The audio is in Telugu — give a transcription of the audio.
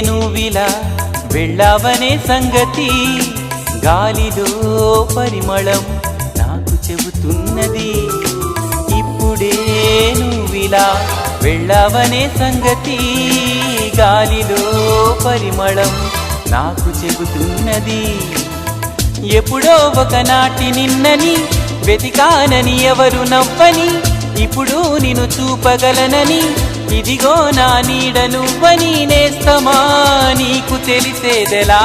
నువ్విలా వెళ్ళావనే సంగతి గాలిలో పరిమళం నాకు చెబుతున్నది. ఇప్పుడే నువ్విలా వెళ్ళావనే సంగతి గాలిలో పరిమళం నాకు చెబుతున్నది. ఎప్పుడో ఒకనాటి నిన్నని వెతికానని ఎవరు నవ్వని, ఇప్పుడు నిన్ను చూపగలనని ఇదిగో నా నీడ నువ్వని నేస్తమా నీకు తెలిసేదెలా.